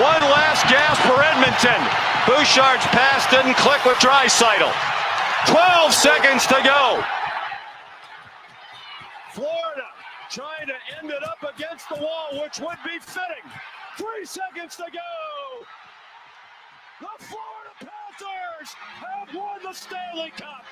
One last gasp for Edmonton. Bouchard's pass didn't click with Draisaitl. 12 seconds to go. Florida trying to end it up against the wall, which would be fitting. 3 seconds to go. The Florida Panthers have won the Stanley Cup.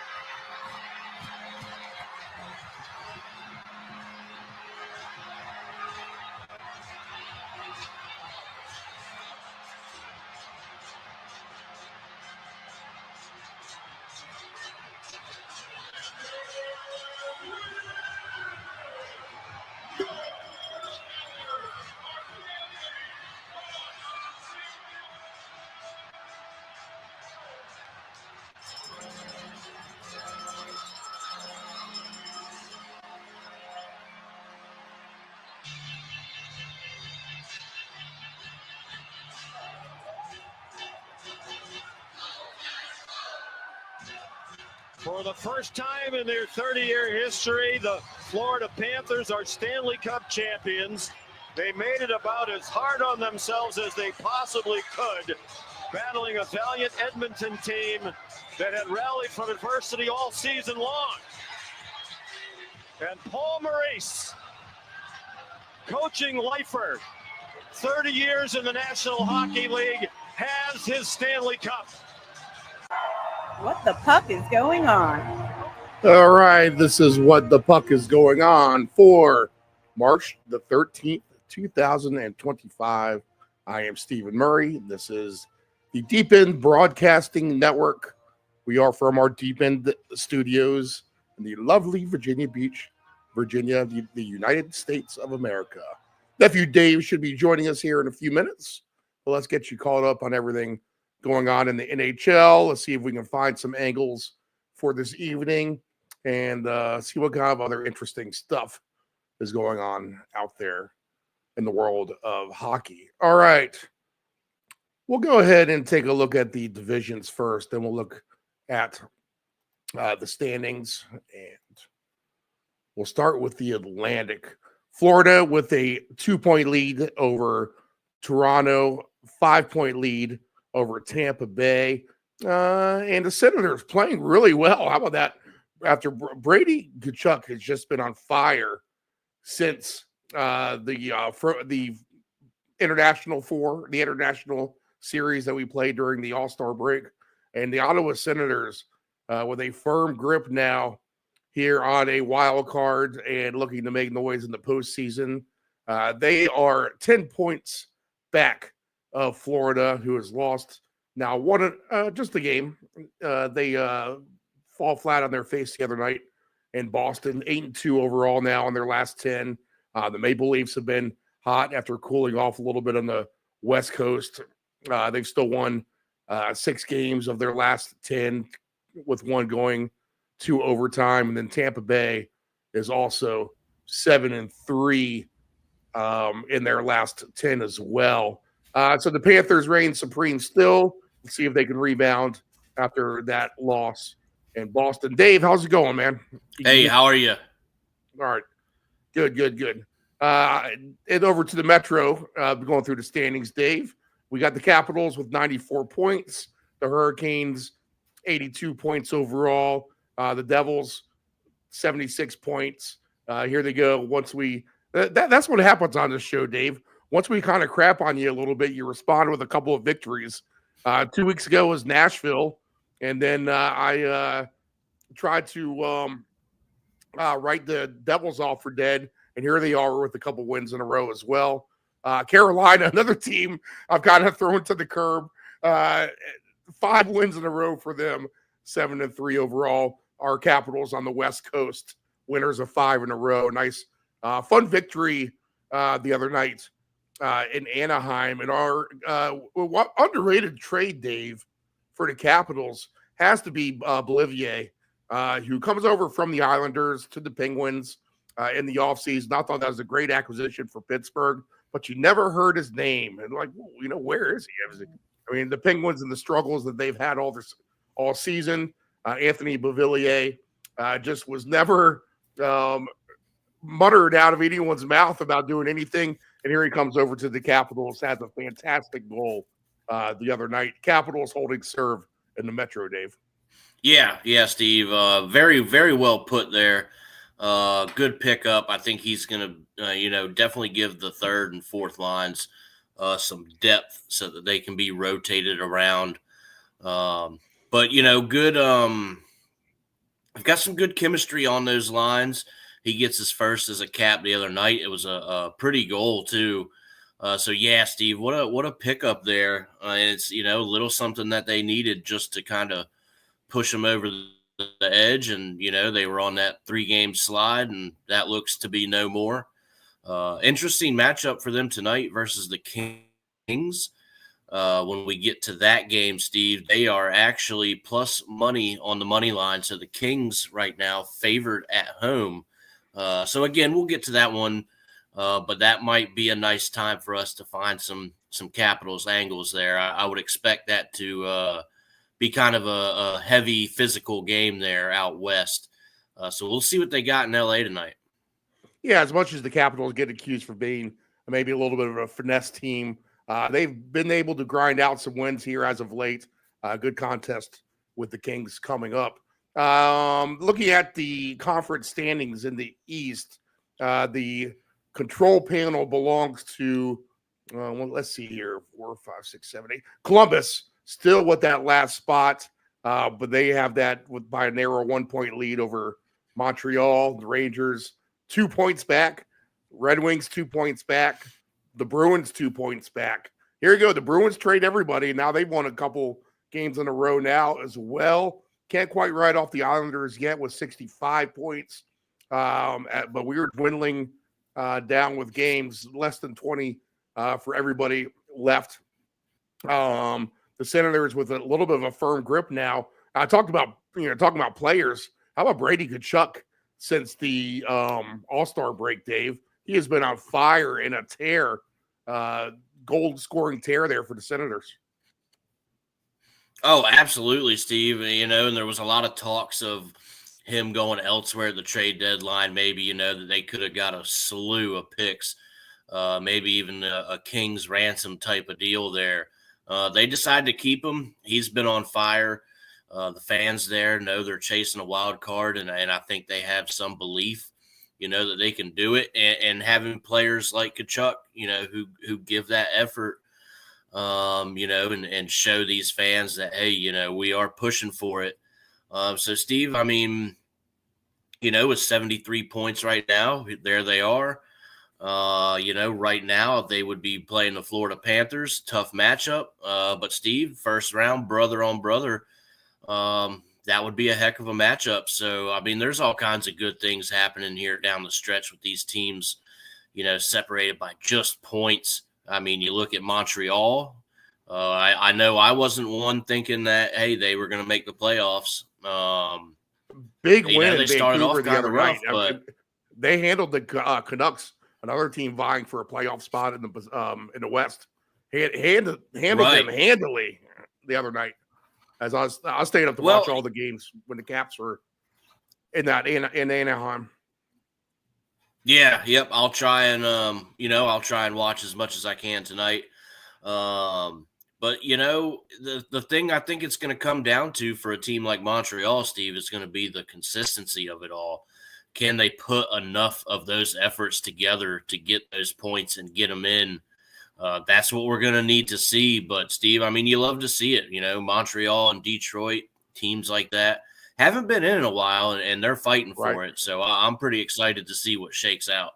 For the first time in their 30-year history, the Florida Panthers are Stanley Cup champions. They made it about as hard on themselves as they possibly could, battling a valiant Edmonton team that had rallied from adversity all season long. And Paul Maurice, coaching lifer, 30 years in the National Hockey League, has his Stanley Cup. What the puck is going on? All right, this is What the Puck is Going On for March the 13th, 2025. I am Stephen Murray. This is the Deep End Broadcasting Network. We are from our Deep End studios in the lovely Virginia Beach, Virginia, the United States of America. Nephew Dave should be joining us here in a few minutes. But let's get you caught up on everything going on in the NHL. Let's see if we can find some angles for this evening and see what kind of other interesting stuff is going on out there in the world of hockey. All right. We'll go ahead and take a look at the divisions first, then we'll look at the standings, and we'll start with the Atlantic. Florida with a 2-point lead over Toronto, 5-point lead over Tampa Bay, and the Senators playing really well. How about that? After Brady Tkachuk has just been on fire since the international series that we played during the All-Star break, and the Ottawa Senators with a firm grip now here on a wild card and looking to make noise in the postseason. They are 10 points back of Florida, who has lost now just a game. They fall flat on their face the other night in Boston, 8-2 overall now in their last 10. The Maple Leafs have been hot after cooling off a little bit on the West Coast. They've still won 6 games of their last 10, with one going to overtime. And then Tampa Bay is also 7-3 in their last 10 as well. So the Panthers reign supreme still. Let's see if they can rebound after that loss in Boston. Dave, how's it going, man? Hey, how are you? All right. Good. And over to the Metro, going through the standings, Dave. We got the Capitals with 94 points. The Hurricanes, 82 points overall. The Devils, 76 points. Here they go. That's what happens on this show, Dave. Once we kind of crap on you a little bit, you respond with a couple of victories. 2 weeks ago was Nashville, and then I tried to write the Devils off for dead, and here they are with a couple wins in a row as well. Carolina, another team I've kind of thrown to the curb. 5 wins in a row for them, 7-3 overall. Our Capitals on the West Coast, winners of 5 in a row. Nice, fun victory the other night in Anaheim. And our underrated trade, Dave, for the Capitals has to be Bolivier, who comes over from the Islanders to the Penguins in the offseason. I thought that was a great acquisition for Pittsburgh, but you never heard his name. And where is he? I mean, the Penguins and the struggles that they've had all season. Anthony Beauvillier just was never muttered out of anyone's mouth about doing anything And here he comes over to the Capitals, has a fantastic goal the other night. Capitals holding serve in the Metro, Dave. Yeah, Steve. Very, very well put there. Good pickup. I think he's going to, definitely give the third and fourth lines some depth so that they can be rotated around. But good. I've got some good chemistry on those lines. He gets his first as a Cap the other night. It was a pretty goal too. So yeah, Steve, what a pickup there. It's a little something that they needed just to kind of push them over the edge, and they were on that 3-game slide, and that looks to be no more. Interesting matchup for them tonight versus the Kings. When we get to that game, Steve, they are actually plus money on the money line. So the Kings right now favored at home. So again, we'll get to that one, but that might be a nice time for us to find some Capitals angles there. I would expect that to be kind of a heavy physical game there out west. So we'll see what they got in LA tonight. Yeah, as much as the Capitals get accused for being maybe a little bit of a finesse team, they've been able to grind out some wins here as of late. Good contest with the Kings coming up. Looking at the conference standings in the East, the control panel belongs to, let's see here, 4, 5, 6, 7, 8. Columbus, still with that last spot, but they have that by a narrow 1-point lead over Montreal. The Rangers, 2 points back. Red Wings, 2 points back. The Bruins, 2 points back. Here you go. The Bruins trade everybody. Now they've won a couple games in a row now as well. Can't quite write off the Islanders yet with 65 points. But we were dwindling down with games, less than 20 for everybody left. The Senators with a little bit of a firm grip now. I talked about players. How about Brady Tkachuk since the All-Star break, Dave? He has been on fire in a tear, goal-scoring tear there for the Senators. Oh, absolutely, Steve. And there was a lot of talks of him going elsewhere at the trade deadline. Maybe, that they could have got a slew of picks, maybe even a King's ransom type of deal there. They decided to keep him. He's been on fire. The fans there know they're chasing a wild card, and I think they have some belief, that they can do it. And having players like Tkachuk, who give that effort, and show these fans that, hey, we are pushing for it. So, Steve, with 73 points right now, there they are. Right now they would be playing the Florida Panthers. Tough matchup. But, Steve, first round, brother on brother, that would be a heck of a matchup. So, there's all kinds of good things happening here down the stretch with these teams, separated by just points. You look at Montreal. I know I wasn't one thinking that, hey, they were going to make the playoffs. Big win. They started off the other rough, night. but They handled the Canucks, another team vying for a playoff spot in the West. Handled them handily the other night. As I was staying up to watch all the games when the Caps were in Anaheim. Yeah, yep. I'll try and watch as much as I can tonight. But the thing I think it's going to come down to for a team like Montreal, Steve, is going to be the consistency of it all. Can they put enough of those efforts together to get those points and get them in? That's what we're going to need to see. But, Steve, you love to see it. Montreal and Detroit, teams like that, haven't been in a while, and they're fighting for it. So I'm pretty excited to see what shakes out.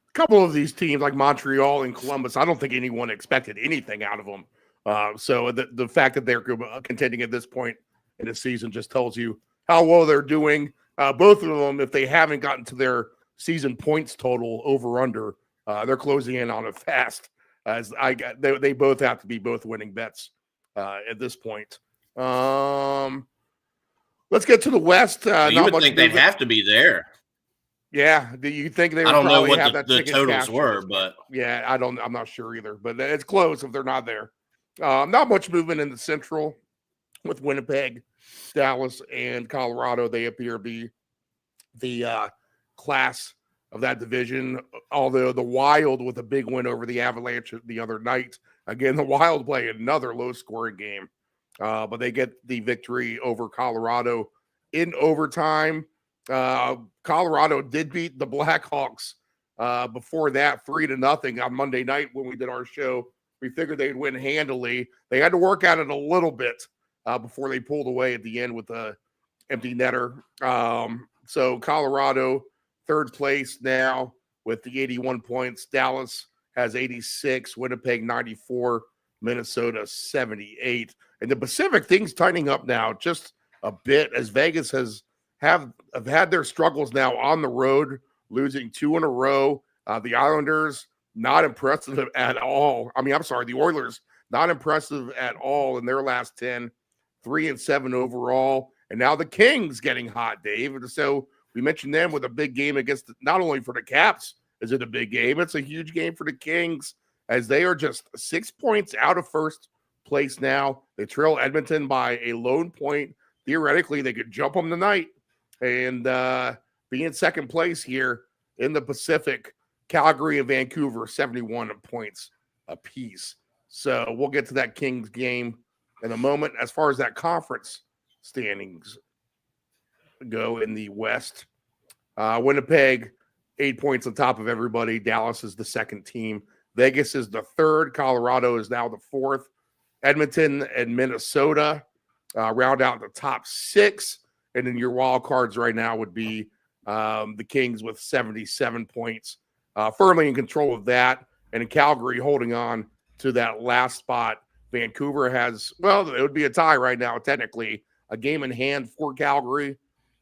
A couple of these teams like Montreal and Columbus, I don't think anyone expected anything out of them. So the fact that they're contending at this point in the season just tells you how well they're doing. Both of them, if they haven't gotten to their season points total over under, they're closing in on it fast. They both have to be both winning bets at this point. Let's get to the West. You would think they'd have to be there. Yeah, do you think they would I don't know probably what have the totals were, but yeah, I'm not sure either. But it's close if they're not there. Not much movement in the Central with Winnipeg, Dallas, and Colorado. They appear to be the class of that division, although the Wild with a big win over the Avalanche the other night. Again, the Wild play another low-scoring game, but they get the victory over Colorado in overtime. Colorado did beat the Blackhawks before that 3-0 on Monday night when we did our show. We figured they'd win handily. They had to work at it a little bit before they pulled away at the end with the empty netter. So Colorado, third place now with the 81 points. Dallas has 86, Winnipeg 94, Minnesota 78. In the Pacific, things tightening up now just a bit as Vegas have had their struggles now on the road, losing 2 in a row. The Islanders, not impressive at all. The Oilers, not impressive at all in their last 10, 3-7 overall. And now the Kings getting hot, Dave. So we mentioned them with a big game against, not only for the Caps is it a big game, it's a huge game for the Kings as they are just 6 points out of first place now. They trail Edmonton by a lone point. Theoretically, they could jump them tonight and be in second place here in the Pacific. Calgary and Vancouver, 71 points apiece. So we'll get to that Kings game in a moment. As far as that conference standings go in the West, Winnipeg, 8 points on top of everybody. Dallas is the second team. Vegas is the third. Colorado is now the fourth. Edmonton and Minnesota round out the top 6. And then your wild cards right now would be the Kings with 77 points, firmly in control of that. And in Calgary holding on to that last spot. Vancouver has, well, it would be a tie right now, technically, a game in hand for Calgary.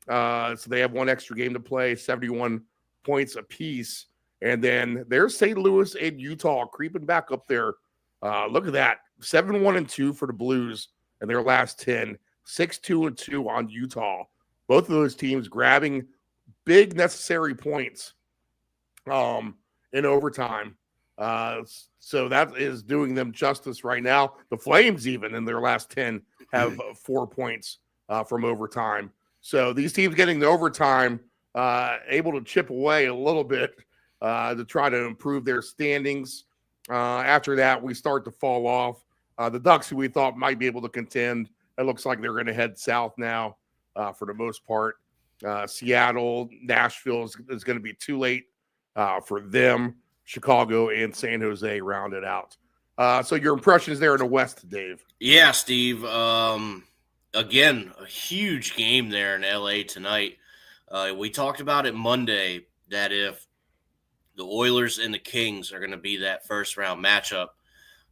So they have one extra game to play, 71 points apiece. And then there's St. Louis and Utah creeping back up there. Look at that, 7-1-2 for the Blues in their last 10, 6-2-2 on Utah. Both of those teams grabbing big necessary points in overtime. So that is doing them justice right now. The Flames, even in their last 10, have 4 points from overtime. So these teams getting the overtime, able to chip away a little bit to try to improve their standings. After that, we start to fall off. The Ducks, who we thought might be able to contend, it looks like they're going to head south now for the most part. Seattle, Nashville is going to be too late for them. Chicago and San Jose rounded out. So your impressions there in the West, Dave? Yeah, Steve. Again, a huge game there in LA tonight. We talked about it Monday that if the Oilers and the Kings are going to be that first round matchup,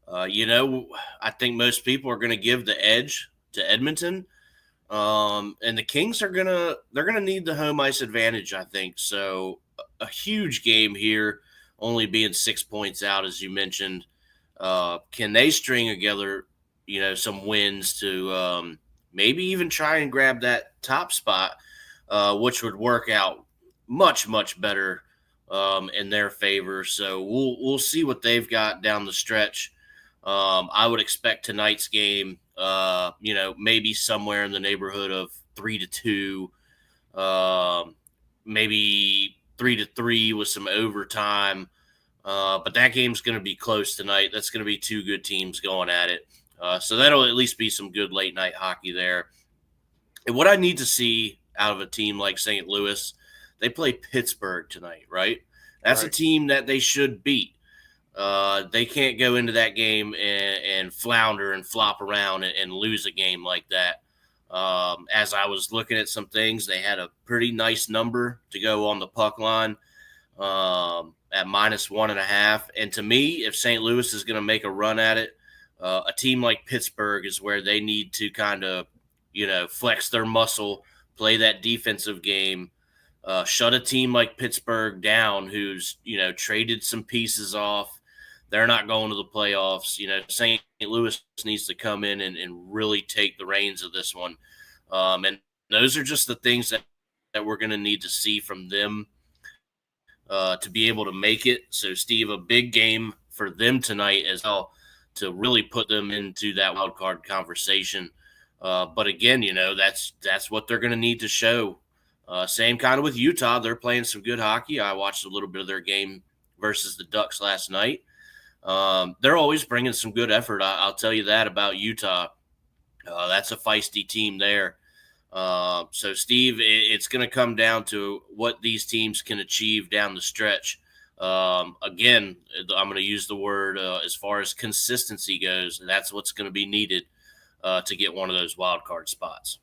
I think most people are going to give the edge to Edmonton. And the Kings they're gonna need the home ice advantage, I think. So a huge game here, only being 6 points out, as you mentioned. Can they string together, some wins to maybe even try and grab that top spot, which would work out much, much better in their favor. So we'll see what they've got down the stretch. I would expect tonight's game, maybe somewhere in the neighborhood of 3-2, maybe 3-3 with some overtime. But that game's going to be close tonight. That's going to be two good teams going at it. So that'll at least be some good late night hockey there. And what I need to see out of a team like St. Louis, they play Pittsburgh tonight, right? That's right. A team that they should beat. They can't go into that game and flounder and flop around and lose a game like that. As I was looking at some things, they had a pretty nice number to go on the puck line at -1.5. And to me, if St. Louis is going to make a run at it, a team like Pittsburgh is where they need to kind of, flex their muscle, play that defensive game, shut a team like Pittsburgh down who's, traded some pieces off. They're not going to the playoffs. St. Louis needs to come in and really take the reins of this one. And those are just the things that we're going to need to see from them to be able to make it. So, Steve, a big game for them tonight as well to really put them into that wild card conversation. But again, that's what they're going to need to show Same kind of with Utah. They're playing some good hockey. I watched a little bit of their game versus the Ducks last night. They're always bringing some good effort. I'll tell you that about Utah. That's a feisty team there. So, Steve, it's going to come down to what these teams can achieve down the stretch. Again, I'm going to use the word as far as consistency goes. That's what's going to be needed to get one of those wild card spots.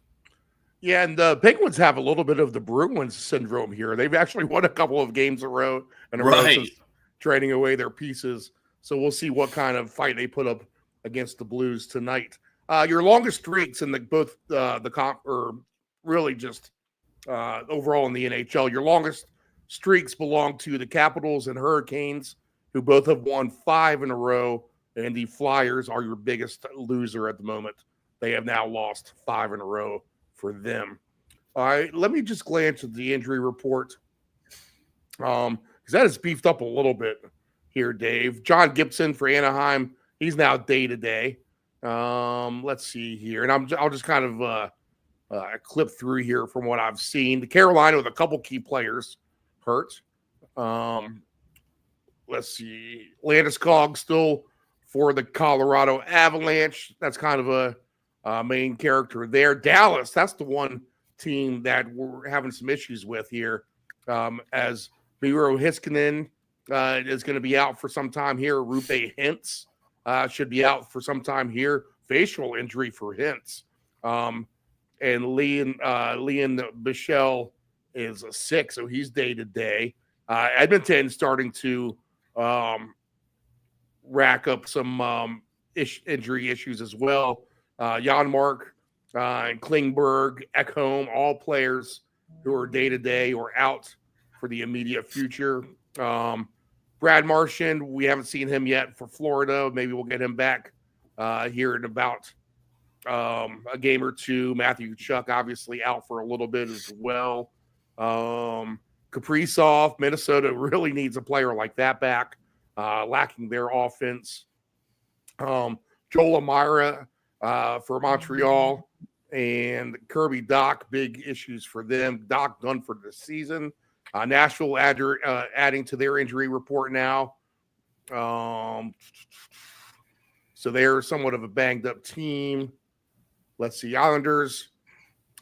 Yeah, and the Penguins have a little bit of the Bruins syndrome here. They've actually won a couple of games in a row since trading away their pieces. So we'll see what kind of fight they put up against the Blues tonight. Your longest streaks in both the comp, or really just overall in the NHL, your longest streaks belong to the Capitals and Hurricanes, who both have won 5 in a row, and the Flyers are your biggest loser at the moment. They have now lost 5 in a row for them. All right, let me just glance at the injury report, because that has beefed up a little bit here, Dave. John Gibson for Anaheim, he's now day-to-day. Let's see here, and I'll just kind of clip through here from what I've seen. The Carolina with a couple key players hurt. Let's see, Landeskog still for the Colorado Avalanche. That's kind of a main character there. Dallas, that's the one team that we're having some issues with here, as Miro Heiskanen is going to be out for some time here. Rupe Hintz should be out for some time here. Facial injury for Hintz. And Leon Bichelle is sick, so he's day-to-day. Edmonton starting to rack up some injury issues as well. Janmark and Klingberg, Ekholm, all players who are day-to-day or out for the immediate future. Brad Marchand, we haven't seen him yet for Florida. Maybe we'll get him back here in about a game or two. Matthew Tkachuk obviously out for a little bit as well. Kaprizov, Minnesota really needs a player like that back, lacking their offense. Joel Amira for Montreal, and Kirby Dach, big issues for them. Dach done for the season. Nashville adding to their injury report now. So they're somewhat of a banged up team. Let's see, Islanders.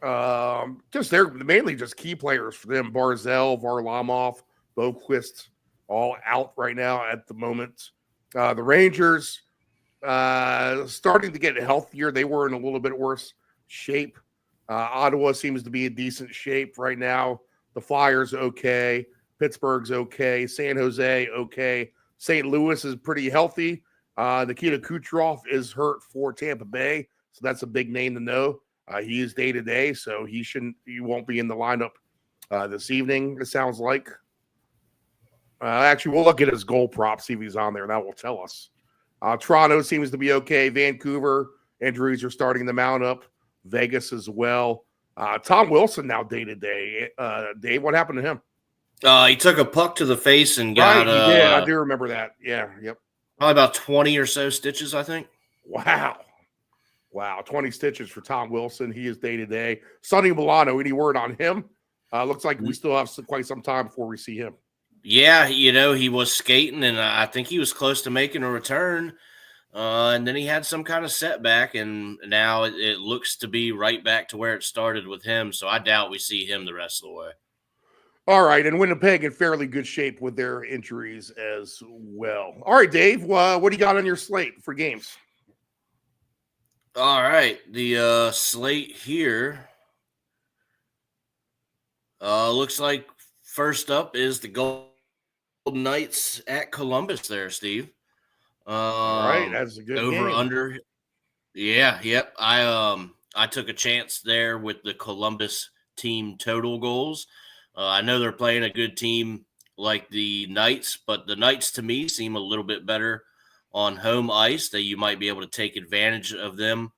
They're mainly just key players for them. Barzell, Varlamov, Boquist, all out right now at the moment. The Rangers starting to get healthier. They were in a little bit worse shape. Ottawa seems to be in decent shape right now. The Flyers, okay. Pittsburgh's okay. San Jose, okay. St. Louis is pretty healthy. Nikita Kucherov is hurt for Tampa Bay, so that's a big name to know. He is day-to-day, so he won't be in the lineup this evening, it sounds like. Actually, we'll look at his goal prop, see if he's on there. That will tell us. Toronto seems to be okay. Vancouver, injuries are starting to mount up. Vegas as well. Tom Wilson now day-to-day. Dave, what happened to him? He took a puck to the face and got he did. I do remember that. Yeah, yep. Probably about 20 or so stitches, I think. Wow. 20 stitches for Tom Wilson. He is day-to-day. Sonny Milano, any word on him? Looks like we still have quite some time before we see him. Yeah, he was skating, and I think he was close to making a return. And then he had some kind of setback, and now it looks to be right back to where it started with him. So I doubt we see him the rest of the way. All right, and Winnipeg in fairly good shape with their injuries as well. All right, Dave, what do you got on your slate for games? All right, the slate here looks like first up is the Golden Knights at Columbus there, Steve. All right, that's a good over game. Under. Yeah, yep. I took a chance there with the Columbus team total goals. I know they're playing a good team like the Knights, but the Knights to me seem a little bit better on home ice, that you might be able to take advantage of them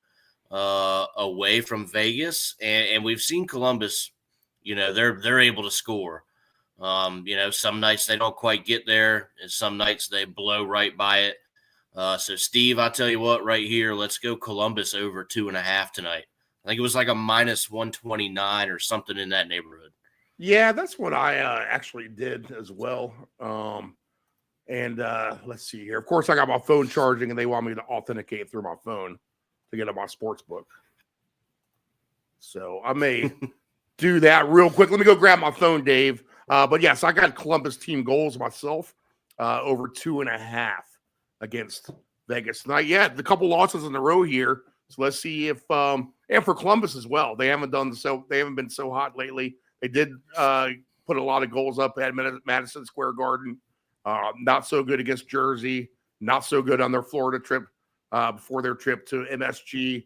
away from Vegas. And we've seen Columbus, they're able to score. Some nights they don't quite get there, and some nights they blow right by it. So, Steve, I'll tell you what, right here, let's go Columbus over 2.5 tonight. I think it was like a -129 or something in that neighborhood. Yeah, that's what I actually did as well. And let's see here. Of course, I got my phone charging, and they want me to authenticate through my phone to get on my sports book. So I may do that real quick. Let me go grab my phone, Dave. But yes, I got Columbus team goals myself, over 2.5 against Vegas. Not yet. A couple losses in a row here. So let's see if and for Columbus as well. They haven't been so hot lately. They did put a lot of goals up at Madison Square Garden. Not so good against Jersey. Not so good on their Florida trip before their trip to MSG.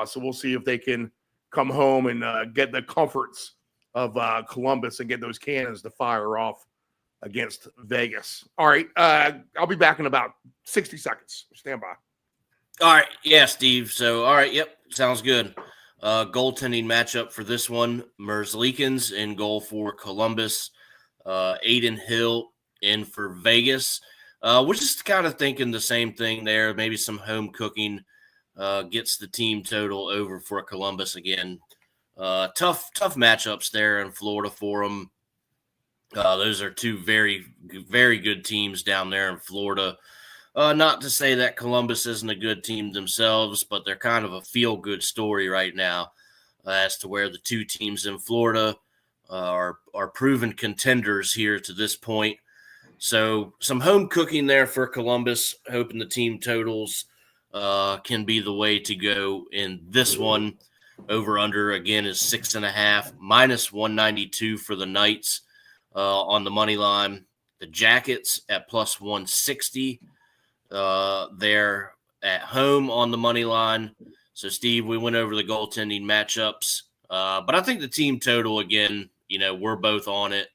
So we'll see if they can come home and get the comforts of Columbus and get those cannons to fire off against Vegas. All right. I'll be back in about 60 seconds. Stand by. All right. Yeah, Steve. So, all right. Yep. Sounds good. Goaltending matchup for this one. Merzlikins in goal for Columbus. Aiden Hill in for Vegas. We're just kind of thinking the same thing there. Maybe some home cooking gets the team total over for Columbus again. Tough matchups there in Florida for them. Those are two very, very good teams down there in Florida. Not to say that Columbus isn't a good team themselves, but they're kind of a feel-good story right now as to where the two teams in Florida are proven contenders here to this point. So some home cooking there for Columbus, hoping the team totals can be the way to go in this one. Over-under, again, is 6.5, minus 192 for the Knights on the money line. The Jackets at plus 160. They're at home on the money line. So, Steve, we went over the goaltending matchups. But I think the team total, again, we're both on it.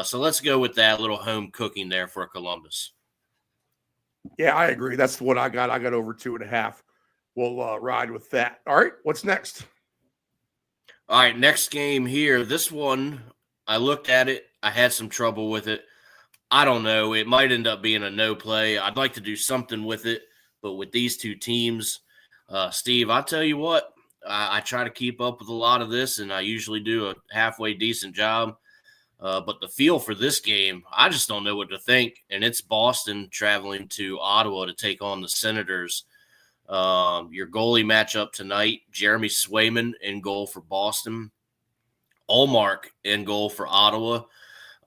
So let's go with that little home cooking there for Columbus. Yeah, I agree. That's what I got. I got over 2.5. We'll ride with that. All right, what's next? All right, next game here. This one, I looked at it. I had some trouble with it. I don't know. It might end up being a no play. I'd like to do something with it, but with these two teams, Steve, I'll tell you what, I try to keep up with a lot of this, and I usually do a halfway decent job. But the feel for this game, I just don't know what to think. And it's Boston traveling to Ottawa to take on the Senators. Your goalie matchup tonight, Jeremy Swayman in goal for Boston. Ullmark in goal for Ottawa.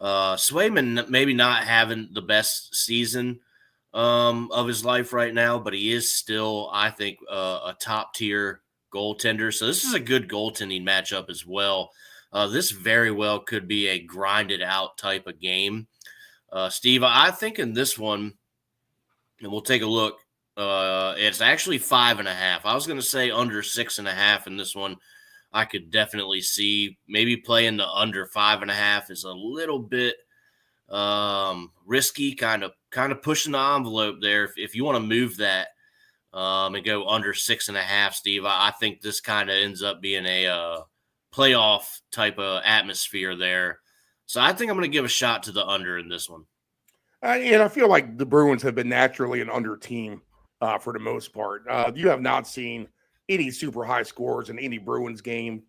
Swayman maybe not having the best season of his life right now, but he is still, I think, a top-tier goaltender. So this is a good goaltending matchup as well. This very well could be a grinded-out type of game. Steve, I think in this one, and we'll take a look, it's actually 5.5. I was going to say under 6.5 in this one. I could definitely see maybe playing the under 5.5 is a little bit risky, kind of pushing the envelope there. If you want to move that and go under 6.5, Steve, I think this kind of ends up being a playoff type of atmosphere there. So I think I'm going to give a shot to the under in this one. And I feel like the Bruins have been naturally an under team for the most part. You have not seen any super high scores in any Bruins game.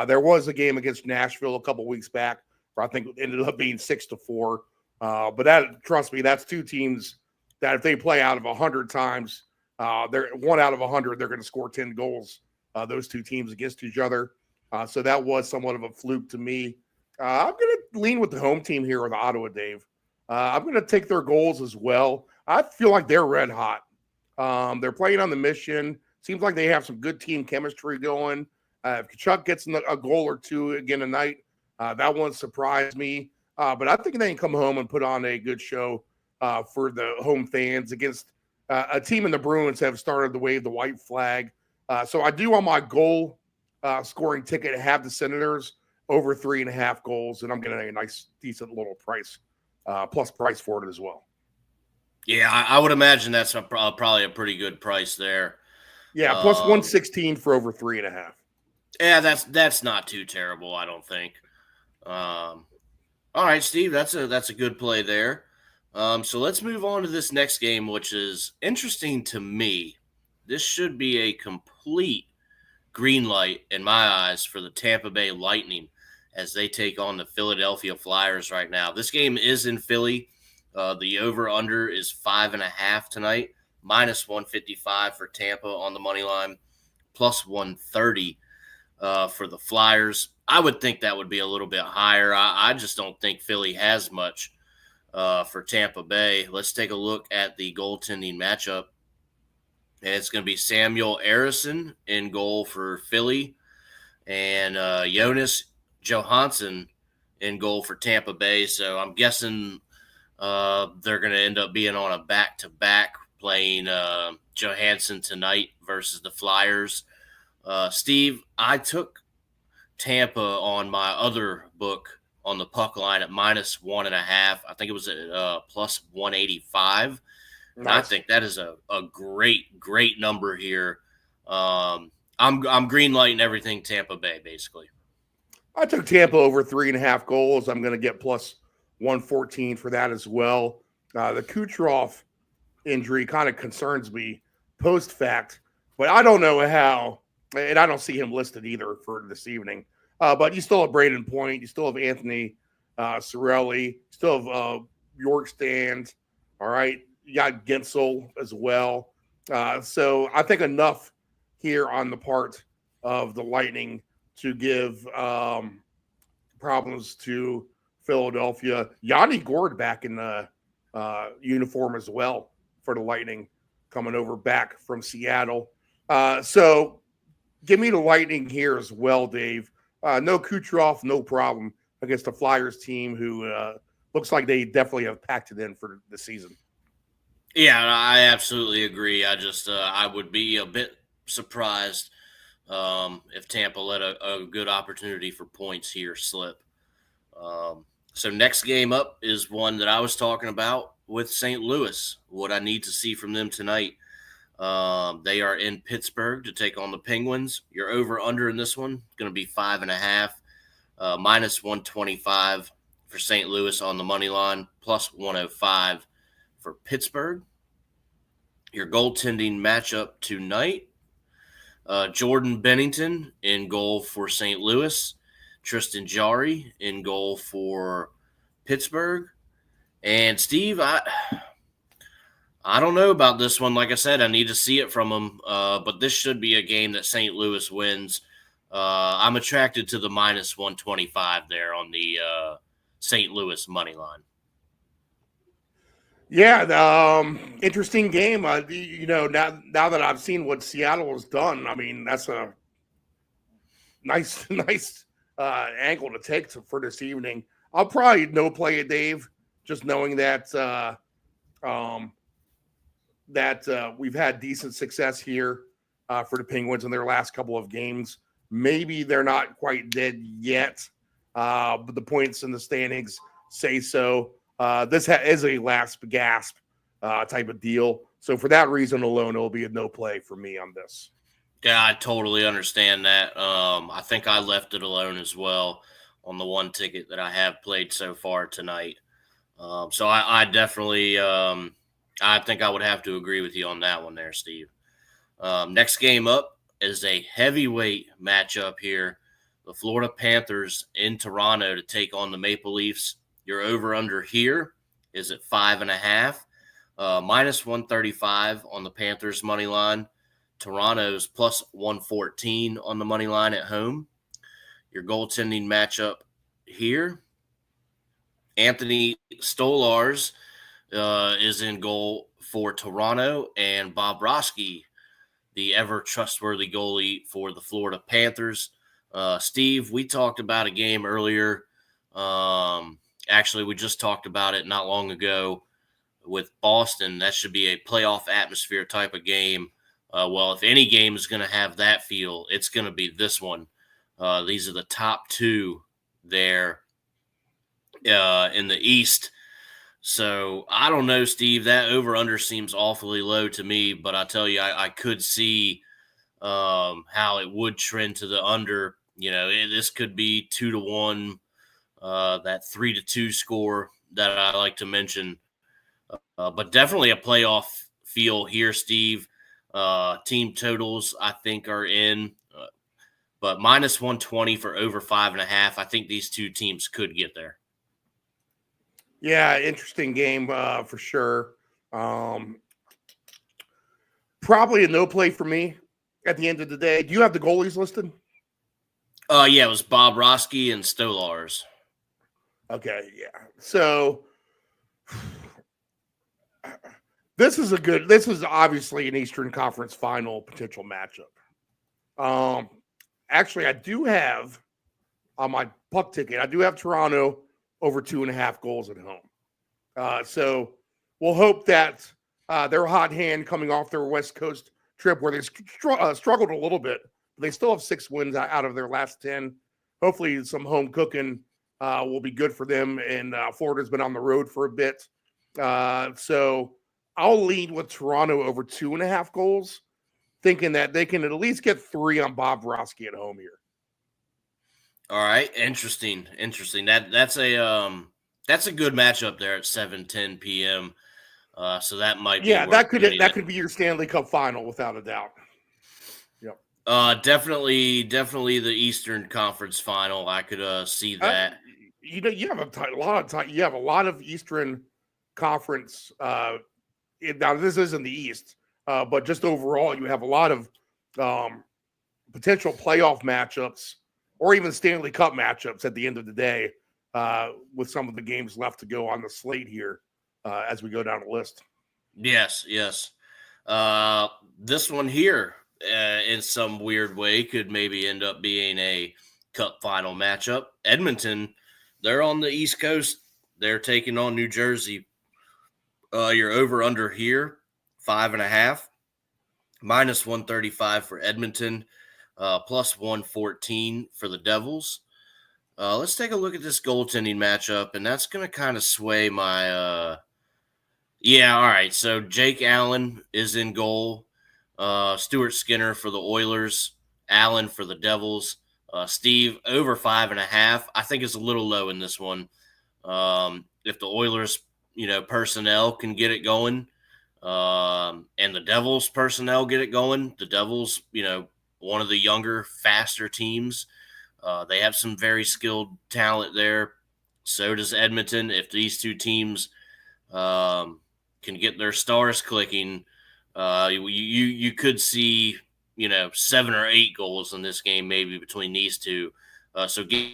There was a game against Nashville a couple weeks back where I think it ended up being 6-4. But that, trust me, that's two teams that if they play out of 100 times, they're 1 out of 100, they're going to score 10 goals. Those two teams against each other. So that was somewhat of a fluke to me. I'm going to lean with the home team here with Ottawa, Dave. I'm going to take their goals as well. I feel like they're red hot. They're playing on the mission. Seems like they have some good team chemistry going. If Chuck gets a goal or two again tonight, that one surprised me. But I think they can come home and put on a good show for the home fans against a team in the Bruins have started to wave the white flag. So I do on my goal scoring ticket have the Senators over 3.5 goals, and I'm getting a nice, decent little price, plus price for it as well. Yeah, I would imagine that's probably a pretty good price there. Yeah, plus 116 for over 3.5. Yeah, that's not too terrible, I don't think. All right, Steve, that's a good play there. So let's move on to this next game, which is interesting to me. This should be a complete green light in my eyes for the Tampa Bay Lightning as they take on the Philadelphia Flyers right now. This game is in Philly. The over-under is 5.5 tonight, minus 155 for Tampa on the money line, plus 130 for the Flyers. I would think that would be a little bit higher. I just don't think Philly has much for Tampa Bay. Let's take a look at the goaltending matchup. And it's going to be Samuel Ersson in goal for Philly and Jonas Johansson in goal for Tampa Bay. So I'm guessing they're going to end up being on a back-to-back, playing Johansson tonight versus the Flyers. Steve, I took Tampa on my other book on the puck line at minus 1.5. I think it was at plus 185. Nice. I think that is a great number here. I'm green lighting everything Tampa Bay, basically. I took Tampa over 3.5 goals. I'm going to get plus 114 for that as well. The Kucherov injury kind of concerns me post-fact, but I don't know how, and I don't see him listed either for this evening. But you still have Braden Point. You still have Anthony Cirelli. You still have York Stand. All right. You got Gensel as well. So I think enough here on the part of the Lightning to give problems to Philadelphia. Yanni Gord back in the uniform as well for the Lightning, coming over back from Seattle. So give me the Lightning here as well, Dave. No Kucherov, no problem against the Flyers team who looks like they definitely have packed it in for the season. Yeah, I absolutely agree. I just I would be a bit surprised if Tampa let a good opportunity for points here slip. So next game up is one that I was talking about with St. Louis. What I need to see from them tonight. They are in Pittsburgh to take on the Penguins. Your over-under in this one is going to be 5.5, minus 125 for St. Louis on the money line, plus 105 for Pittsburgh. Your goaltending matchup tonight, Jordan Bennington in goal for St. Louis, Tristan Jarry in goal for Pittsburgh. And Steve, I don't know about this one. Like I said, I need to see it from them. But this should be a game that St. Louis wins. I'm attracted to the minus 125 there on the St. Louis money line. Yeah, interesting game. Now that I've seen what Seattle has done, I mean, that's a nice angle to take for this evening. I'll probably no play it, Dave, just knowing that we've had decent success here for the Penguins in their last couple of games. Maybe they're not quite dead yet, but the points in the standings say so. This is a last gasp type of deal. So for that reason alone, it'll be a no play for me on this. Yeah, I totally understand that. I think I left it alone as well on the one ticket that I have played so far tonight. So I definitely I think I would have to agree with you on that one there, Steve. Next game up is a heavyweight matchup here. The Florida Panthers in Toronto to take on the Maple Leafs. Your over-under here is at 5.5, minus 135 on the Panthers money line. Toronto's plus 114 on the money line at home. Your goaltending matchup here, Anthony Stolarz is in goal for Toronto, and Bob Roski, the ever-trustworthy goalie for the Florida Panthers. Steve, we talked about a game earlier. Actually, we just talked about it not long ago with Boston. That should be a playoff atmosphere type of game. Well, if any game is going to have that feel, it's going to be this one. These are the top two there in the East. So I don't know, Steve. That over-under seems awfully low to me, but I tell you, I could see how it would trend to the under. You know, this could be 2-1. That 3-2 score that I like to mention, but definitely a playoff feel here, Steve. Team totals I think are in but minus 120 for over 5.5. I think these two teams could get there. Yeah, interesting game for sure. Probably a no play for me at the end of the day. Do you have the goalies listed? Yeah, it was Bob Roski and Stolars. Okay, yeah. So this is obviously an Eastern Conference final potential matchup. Actually, I do have on my puck ticket, I do have Toronto over 2.5 goals at home. So we'll hope that their hot hand coming off their West Coast trip where they struggled a little bit, but they still have 6 wins out of their last 10. Hopefully some home cooking will be good for them. And Florida's been on the road for a bit. So I'll lead with Toronto over 2.5 goals, thinking that they can at least get 3 on Bob Roski at home here. All right, interesting. That's a good matchup there at 7:10 p.m. So that might be that could be your Stanley Cup final without a doubt. Yep. Definitely the Eastern Conference final. I could see that. You have a lot of Eastern Conference. Now this isn't the East, but just overall, you have a lot of potential playoff matchups or even Stanley Cup matchups at the end of the day, with some of the games left to go on the slate here as we go down the list. Yes. This one here, in some weird way, could maybe end up being a Cup final matchup. Edmonton, they're on the East Coast. They're taking on New Jersey. You're over under here, 5.5, minus 135 for Edmonton. Plus 114 for the Devils. Let's take a look at this goaltending matchup, and that's going to kind of sway my all right. So Jake Allen is in goal. Stuart Skinner for the Oilers. Allen for the Devils. Steve, over 5.5. I think it's a little low in this one. If the Oilers, personnel can get it going, and the Devils personnel get it going, the Devils, one of the younger, faster teams. They have some very skilled talent there. So does Edmonton. If these two teams can get their stars clicking, you could see 7 or 8 goals in this game, maybe between these two. So give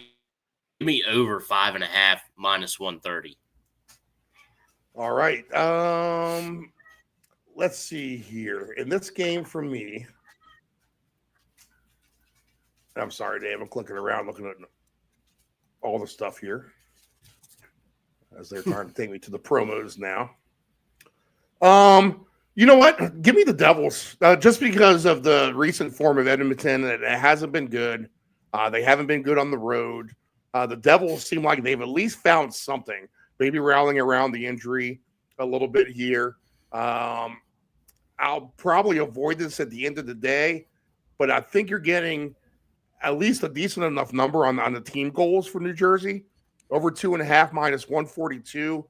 me over 5.5, minus 130. All right. Let's see here. In this game for me, I'm sorry, Dave. I'm clicking around looking at all the stuff here as they're trying to take me to the promos now. You know what? Give me the Devils just because of the recent form of Edmonton. It hasn't been good. They haven't been good on the road. The Devils seem like they've at least found something, maybe rallying around the injury a little bit here. I'll probably avoid this at the end of the day, but I think you're getting at least a decent enough number on the team goals for New Jersey, over 2.5, minus 142.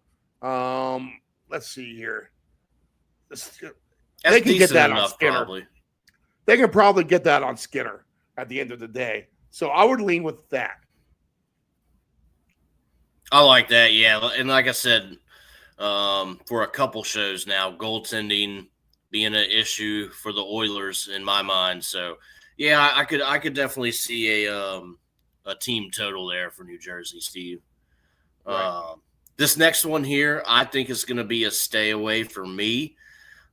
Let's see here. They can get that on Skinner. Probably. They can probably get that on Skinner at the end of the day. So I would lean with that. I like that, yeah. And like I said, for a couple shows now, goaltending being an issue for the Oilers in my mind. So yeah, I could definitely see a team total there for New Jersey, Steve. Right. This next one here, I think is going to be a stay away for me.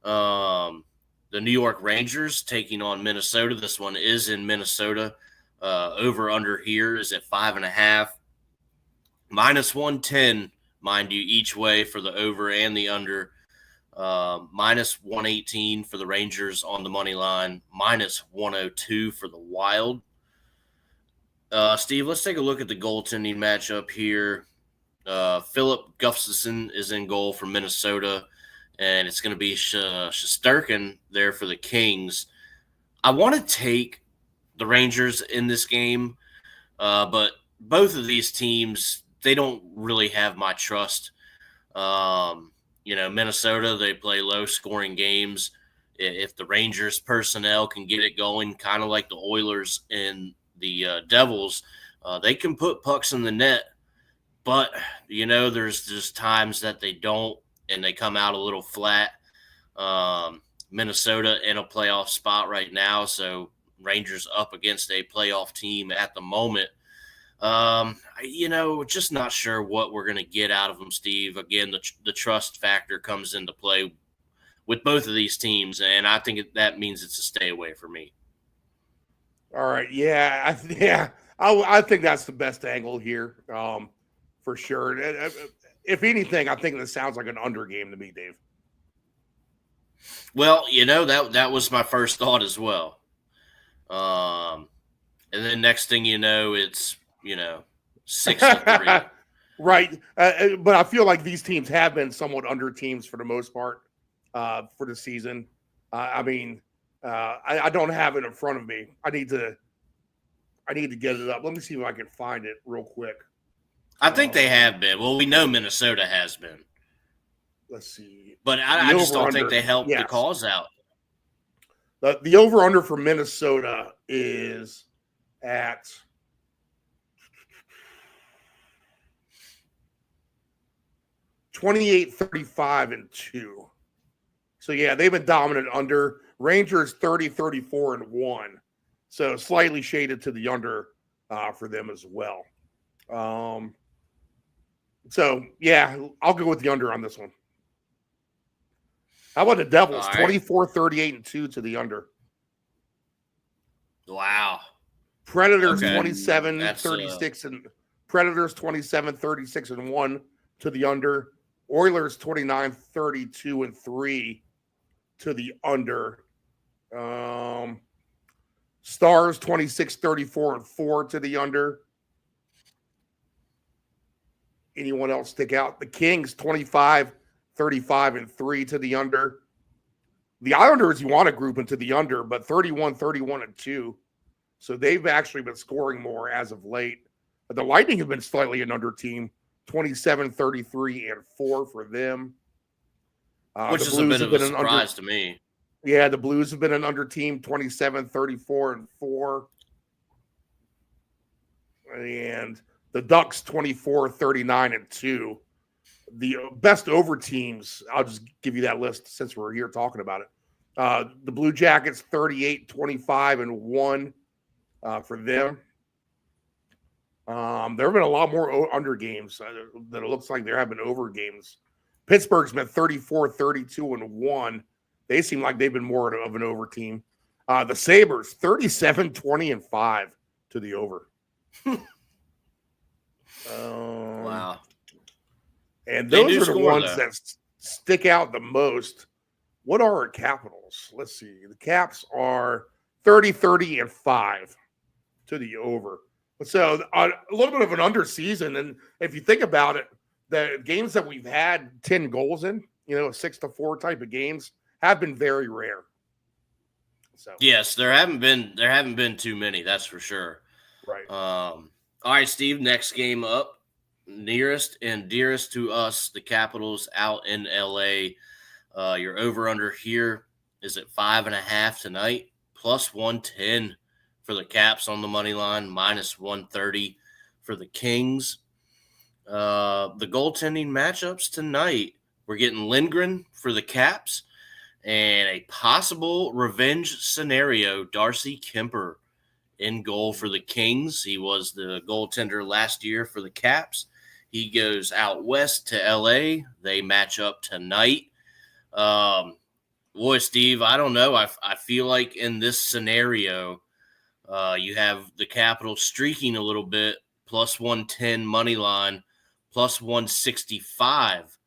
The New York Rangers taking on Minnesota. This one is in Minnesota. Over under here is at 5.5. Minus 110, mind you, each way for the over and the under. Minus 118 for the Rangers on the money line. Minus 102 for the Wild. Steve, let's take a look at the goaltending matchup here. Philip Gustafsson is in goal for Minnesota, and it's going to be Shesterkin there for the Kings. I want to take the Rangers in this game, but both of these teams, they don't really have my trust. Minnesota, they play low-scoring games. If the Rangers personnel can get it going, kind of like the Oilers in the Devils, they can put pucks in the net, but there's just times that they don't, and they come out a little flat. Minnesota in a playoff spot right now, so Rangers up against a playoff team at the moment. Just not sure what we're going to get out of them, Steve. Again, the trust factor comes into play with both of these teams, and I think that means it's a stay away for me. All right, yeah, I think that's the best angle here, for sure. If anything, I think this sounds like an under game to me, Dave. Well, that was my first thought as well. And then next thing you know, it's 6-3. Right, but I feel like these teams have been somewhat under teams for the most part for the season. I don't have it in front of me. I need to get it up. Let me see if I can find it real quick. I think they have been. Well, we know Minnesota has been. Let's see. But I just don't think they helped the cause out. The over-under for Minnesota is at 28-35-2. So, yeah, they've been dominant under. Rangers 30-34-1. So, slightly shaded to the under for them as well. So, yeah, I'll go with the under on this one. How about the Devils? Right. 24-38-2 to the under. Wow. Predators 27-36 and Predators 27-36-1 to the under. Oilers 29-32-3 to the under. Stars 26-34-4 to the under. Anyone else stick out? The Kings 25-35-3 to the under. The Islanders you want to group into the under, but 31-31-2. So they've actually been scoring more as of late. The Lightning have been slightly an under team, 27-33-4 for them. Which is a bit of a surprise to me. Yeah, the Blues have been an under team, 27-34-4. And the Ducks, 24-39-2. The best over teams, I'll just give you that list since we're here talking about it. The Blue Jackets, 38-25-1 for them. There have been a lot more under games that it looks like there have been over games. Pittsburgh's been 34-32-1. They seem like they've been more of an over team. The Sabres, 37-20-5 to the over. Wow. And those are the ones that stick out the most. What are our Capitals? Let's see. The Caps are 30-30-5 to the over. So a little bit of an under season. And if you think about it, the games that we've had 10 goals in, 6-4 type of games, have been very rare. So yes, there haven't been too many, that's for sure. Right. All right, Steve, next game up. Nearest and dearest to us, the Capitals out in LA. Your over-under here is at 5.5 tonight, plus 110 for the Caps on the money line, minus 130 for the Kings. The goaltending matchups tonight, we're getting Lindgren for the Caps and a possible revenge scenario, Darcy Kemper in goal for the Kings. He was the goaltender last year for the Caps. He goes out west to L.A. They match up tonight. Boy, Steve, I don't know. I feel like in this scenario, you have the Capitals streaking a little bit, plus 110 money line, plus 165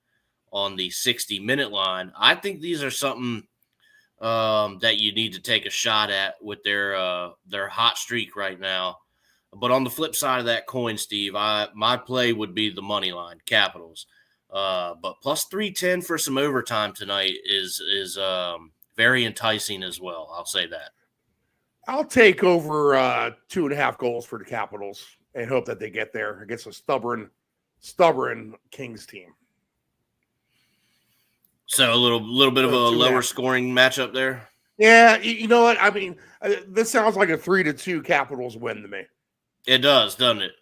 on the 60-minute line. I think these are something that you need to take a shot at with their hot streak right now. But on the flip side of that coin, Steve, my play would be the money line, Capitals. But plus 310 for some overtime tonight is very enticing as well. I'll say that. I'll take over 2.5 goals for the Capitals and hope that they get there against a stubborn Kings team. So a little bit of a lower scoring matchup there. Yeah, you know what? I mean, this sounds like a 3-2 Capitals win to me. It does, doesn't it?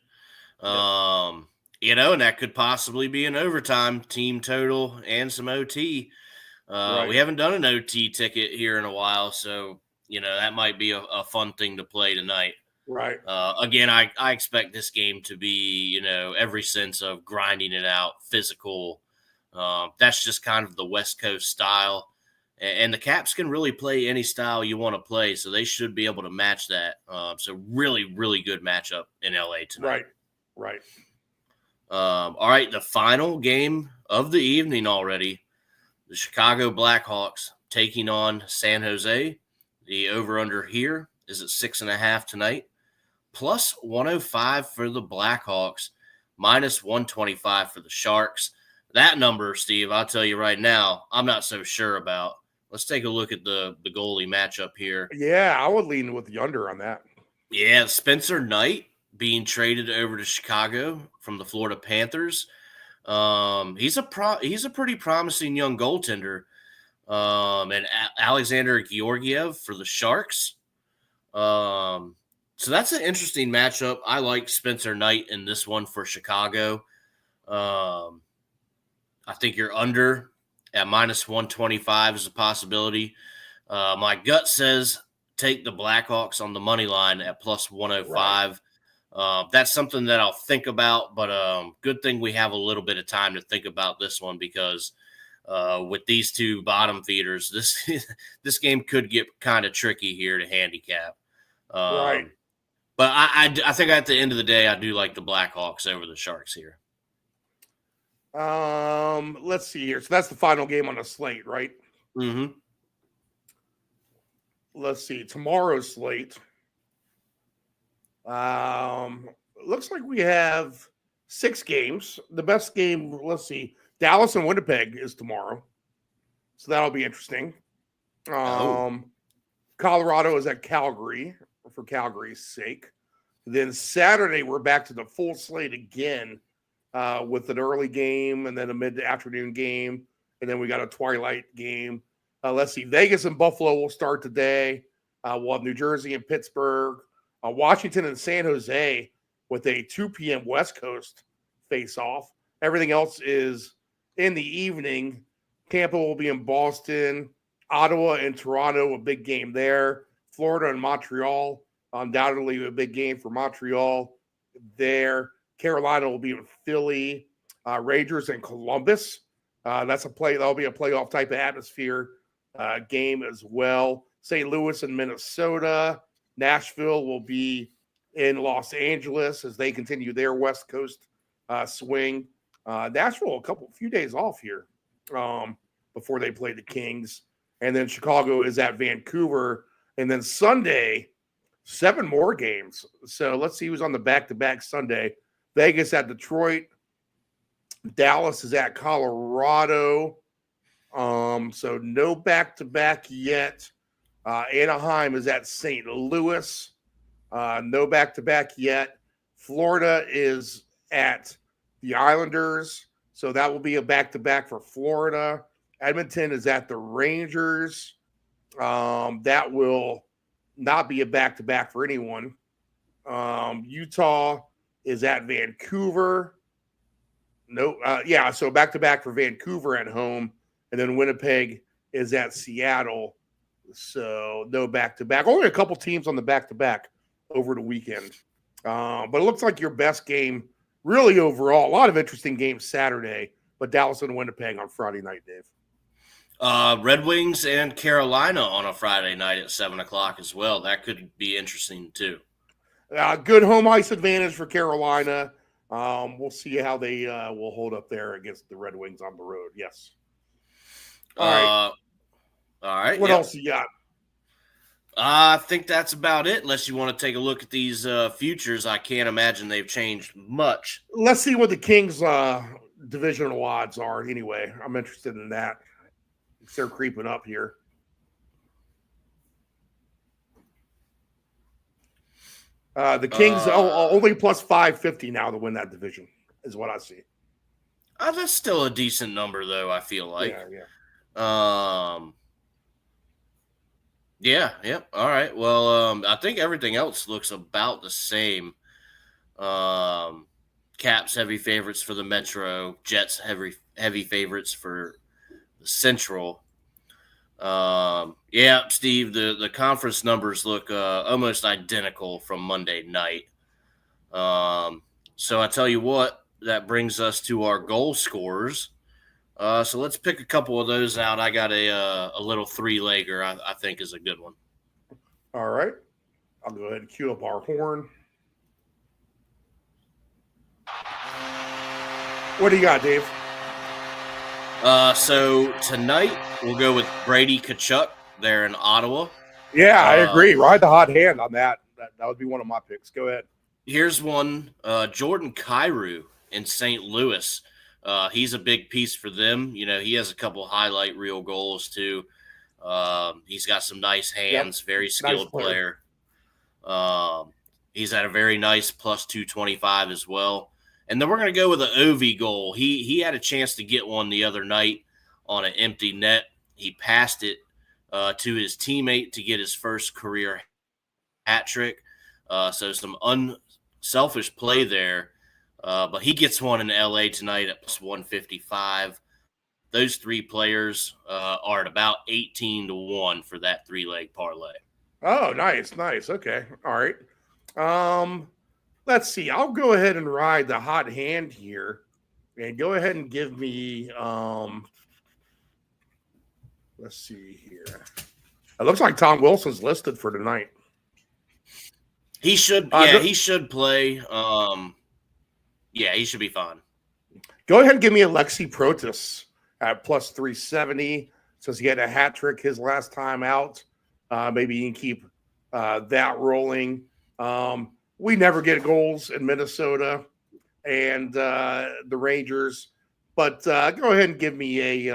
Yeah. And that could possibly be an overtime team total and some OT. Right. We haven't done an OT ticket here in a while, so that might be a fun thing to play tonight. Right. Again, I expect this game to be, every sense of grinding it out, physical. That's just kind of the West Coast style. And the Caps can really play any style you want to play, so they should be able to match that. So really, really good matchup in LA tonight. Right. All right, the final game of the evening already. The Chicago Blackhawks taking on San Jose. The over-under here is at 6.5 tonight. Plus 105 for the Blackhawks. Minus 125 for the Sharks. That number, Steve, I'll tell you right now, I'm not so sure about. Let's take a look at the goalie matchup here. Yeah, I would lean with the under on that. Yeah, Spencer Knight being traded over to Chicago from the Florida Panthers. He's a pretty promising young goaltender. And Alexander Georgiev for the Sharks. So that's an interesting matchup. I like Spencer Knight in this one for Chicago. I think you're under at minus 125 is a possibility. My gut says take the Blackhawks on the money line at plus 105. Right. That's something that I'll think about, but good thing we have a little bit of time to think about this one because with these two bottom feeders, this game could get kind of tricky here to handicap. Right. But I think at the end of the day, I do like the Blackhawks over the Sharks here. Let's see here. So that's the final game on the slate, right? Mm-hmm. Let's see. Tomorrow's slate. Looks like we have 6 games. The best game, let's see. Dallas and Winnipeg is tomorrow. So that'll be interesting. Colorado is at Calgary for Calgary's sake. Then Saturday, we're back to the full slate again with an early game and then a mid-afternoon game. And then we got a twilight game. Let's see. Vegas and Buffalo will start today. We'll have New Jersey and Pittsburgh. Washington and San Jose with a 2 p.m. West Coast face-off. Everything else is in the evening. Tampa will be in Boston. Ottawa and Toronto, a big game there. Florida and Montreal, undoubtedly a big game for Montreal there. Carolina will be in Philly. Rangers and Columbus. That'll be a playoff type of atmosphere game as well. St. Louis and Minnesota. Nashville will be in Los Angeles as they continue their West Coast swing. Nashville, few days off here before they play the Kings. And then Chicago is at Vancouver. And then Sunday, 7 more games. So let's see who's on the back-to-back Sunday. Vegas at Detroit. Dallas is at Colorado. So no back-to-back yet. Anaheim is at St. Louis. No back-to-back yet. Florida is at the Islanders. So that will be a back-to-back for Florida. Edmonton is at the Rangers. That will not be a back-to-back for anyone. Utah is at Vancouver. So back-to-back for Vancouver at home. And then Winnipeg is at Seattle. So no back-to-back. Only a couple teams on the back-to-back over the weekend. But it looks like your best game, really overall, a lot of interesting games Saturday, but Dallas and Winnipeg on Friday night, Dave. Red Wings and Carolina on a Friday night at 7 o'clock as well. That could be interesting too. Good home ice advantage for Carolina. We'll see how they will hold up there against the Red Wings on the road. Yes. All right. What else you got? I think that's about it, unless you want to take a look at these futures. I can't imagine they've changed much. Let's see what the Kings' divisional odds are anyway. I'm interested in that. They're creeping up here. The Kings only plus 550 now to win that division is what I see. That's still a decent number, though, I feel like. Yeah. Yeah, yep. All right. Well, I think everything else looks about the same. Um, Caps heavy favorites for the Metro, Jets heavy favorites for the Central. Yeah, Steve, the conference numbers look almost identical from Monday night. So I tell you what, that brings us to our goal scorers. So let's pick a couple of those out. I got a little three-legger I think is a good one. All right. I'll go ahead and cue up our horn. What do you got, Dave? So tonight we'll go with Brady Tkachuk there in Ottawa. Yeah, I agree. Ride the hot hand on that. That would be one of my picks. Go ahead. Here's one, Jordan Kyrou in St. Louis. He's a big piece for them. You know, he has a couple highlight reel goals too. He's got some nice hands, very skilled Nice player. He's at a very nice plus 225 as well. And then we're going to go with an Ovi goal. He had a chance to get one the other night on an empty net. He passed it to his teammate to get his first career hat trick. So some unselfish play there. But he gets one in LA tonight at plus 155. Those three players are at about 18-1 for that three-leg parlay. Oh, nice. Okay. All right. Let's see. I'll go ahead and ride the hot hand here and go ahead and give me let's see here. It looks like Tom Wilson's listed for tonight. He should he should play. Yeah, he should be fine. Go ahead and give me Alexi Protas at plus 370. Says he had a hat trick his last time out. Maybe you can keep that rolling. We never get goals in Minnesota and the Rangers, but go ahead and give me a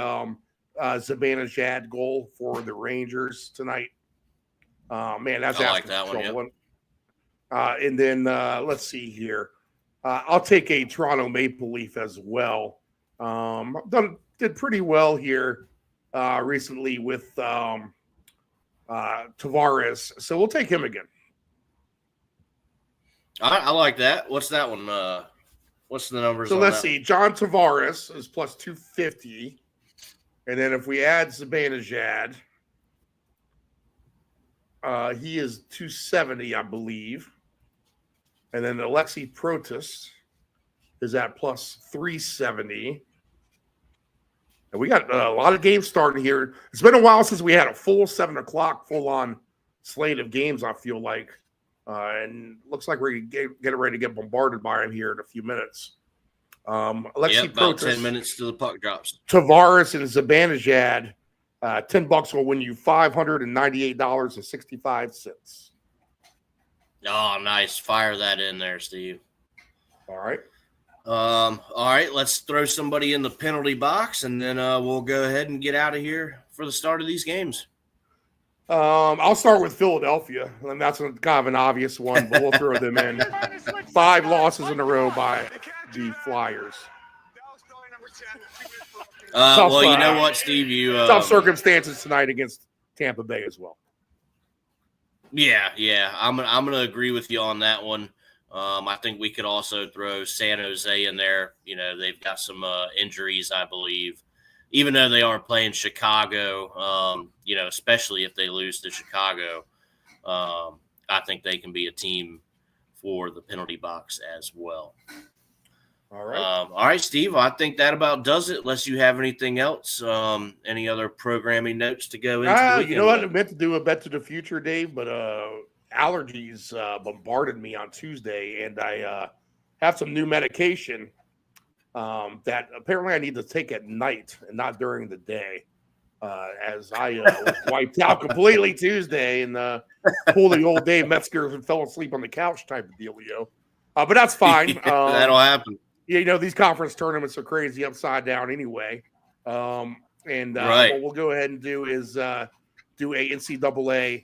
Zibanejad goal for the Rangers tonight. Man, that's I like that one. Yep. And then let's see here. I'll take a Toronto Maple Leaf as well. Did pretty well here recently with Tavares, so we'll take him again. I like that. What's that one? What's the numbers? So let's see. John Tavares is plus 250, and then if we add Zibanejad, he is 270, I believe. And then Alexi Protas is at plus 370. And we got a lot of games starting here. It's been a while since we had a full 7 o'clock full-on slate of games, I feel like. And looks like we're getting ready to get bombarded by him here in a few minutes. Alexi about Protas, 10 minutes till the puck drops. Tavares and Zibanejad, $10 will win you $598.65. Oh, nice. Fire that in there, Steve. All right. All right, let's throw somebody in the penalty box, and then we'll go ahead and get out of here for the start of these games. I'll start with Philadelphia, and that's kind of an obvious one, but we'll throw them in. 5 losses in a row by the Flyers. Well, you know what, Steve? Tough circumstances tonight against Tampa Bay as well. Yeah. I'm gonna agree with you on that one. I think we could also throw San Jose in there. You know, they've got some injuries, I believe. Even though they are playing Chicago, you know, especially if they lose to Chicago, I think they can be a team for the penalty box as well. All right. All right, Steve. I think that about does it. Unless you have anything else, any other programming notes to go into? You know what? I meant to do a bet to the future, Dave, but allergies bombarded me on Tuesday, and I have some new medication that apparently I need to take at night and not during the day, as I was wiped out completely Tuesday and pulled the old Dave Metzger and fell asleep on the couch type of dealio. But that's fine. That'll happen. Yeah, you know, these conference tournaments are crazy upside down anyway. Right. What we'll go ahead and do is do a NCAA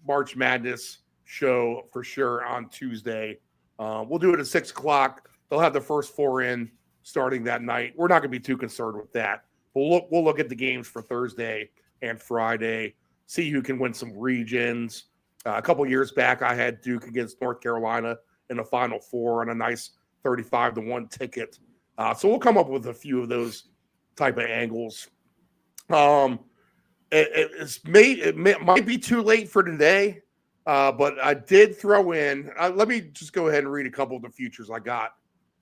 March Madness show for sure on Tuesday. We'll do it at 6 o'clock. They'll have the first 4 in starting that night. We're not going to be too concerned with that. We'll look at the games for Thursday and Friday. see who can win some regions. A couple years back, I had Duke against North Carolina in the Final Four on a nice 35-1 ticket. So we'll come up with a few of those type of angles. It might be too late for today, but I did throw in. Let me just go ahead and read a couple of the futures I got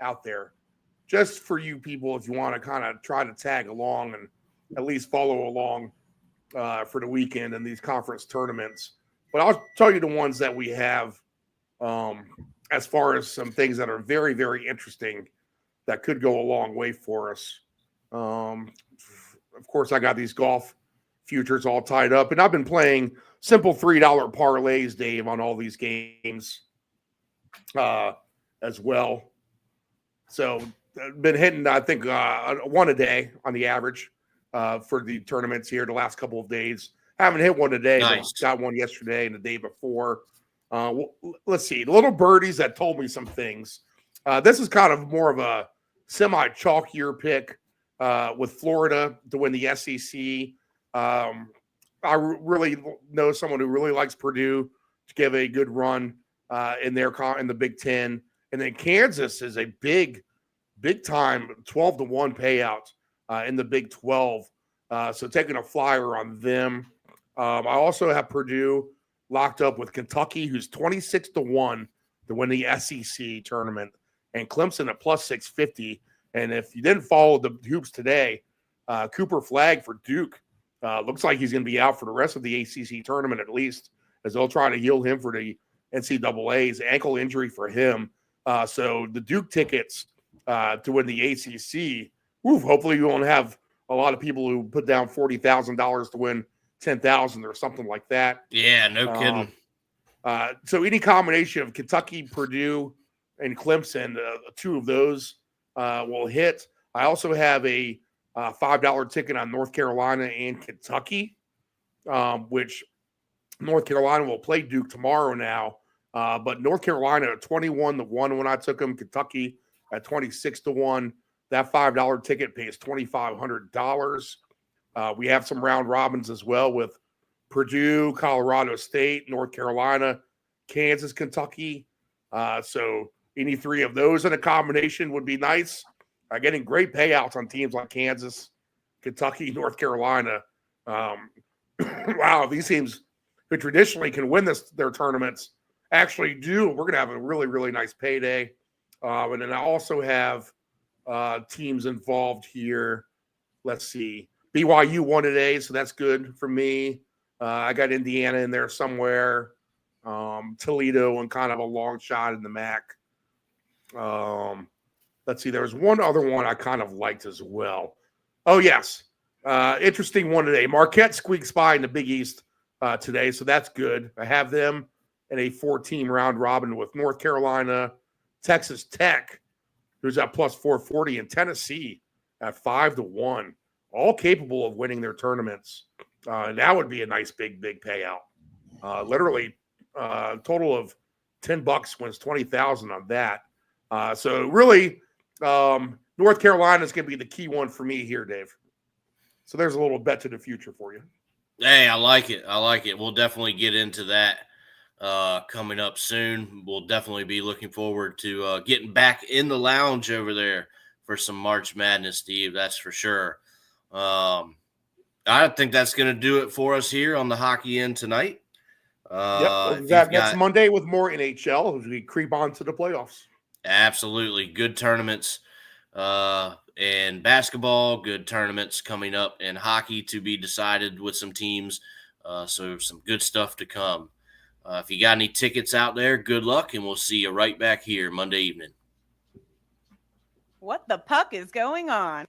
out there, just for you people if you want to kind of try to tag along and at least follow along for the weekend in these conference tournaments. But I'll tell you the ones that we have as far as some things that are very, very interesting that could go a long way for us. Of course, I got these golf futures all tied up, and I've been playing simple $3 parlays, Dave, on all these games as well. So I've been hitting, I think, one a day on the average for the tournaments here the last couple of days. Haven't hit one today, nice. But got one yesterday and the day before. Let's see. The little birdies that told me some things. This is kind of more of a semi-chalkier pick with Florida to win the SEC. I really know someone who really likes Purdue to give a good run in the Big Ten. And then Kansas is a big time 12-1 payout in the Big 12. So taking a flyer on them. I also have Purdue locked up with Kentucky, who's 26-1 to win the SEC tournament, and Clemson at plus 650. And if you didn't follow the hoops today, Cooper Flagg for Duke looks like he's going to be out for the rest of the ACC tournament at least, as they'll try to heal him for the NCAA's ankle injury for him. So the Duke tickets to win the ACC, hopefully you won't have a lot of people who put down $40,000 to win $10,000 or something like that. Yeah, no kidding. So any combination of Kentucky, Purdue, and Clemson, two of those will hit. I also have a $5 ticket on North Carolina and Kentucky, which North Carolina will play Duke tomorrow now. But North Carolina at 21-1 when I took them, Kentucky at 26-1. That $5 ticket pays $2,500. We have some round robins as well with Purdue, Colorado State, North Carolina, Kansas, Kentucky. So any three of those in a combination would be nice. Getting great payouts on teams like Kansas, Kentucky, North Carolina. Wow, these teams who traditionally can win their tournaments actually do. We're going to have a really, really nice payday. And then I also have teams involved here. Let's see. BYU won today, so that's good for me. I got Indiana in there somewhere. Toledo and kind of a long shot in the MAC. Let's see. There was one other one I kind of liked as well. Oh, yes. Interesting one today. Marquette squeaks by in the Big East today, so that's good. I have them in a 4-team round robin with North Carolina, Texas Tech, who's at plus 440, and Tennessee at 5-1. All capable of winning their tournaments. That would be a nice big payout. Literally, total of $10 wins $20,000 on that. So really, North Carolina is going to be the key one for me here, Dave. So there's a little bet to the future for you. Hey, I like it. We'll definitely get into that coming up soon. We'll definitely be looking forward to getting back in the lounge over there for some March Madness, Steve. That's for sure. I think that's going to do it for us here on the Hockey End tonight. We'll be back next Monday with more NHL as we creep on to the playoffs. Absolutely. Good tournaments in basketball, good tournaments coming up in hockey to be decided with some teams. So some good stuff to come. If you got any tickets out there, good luck, and we'll see you right back here Monday evening. What the puck is going on?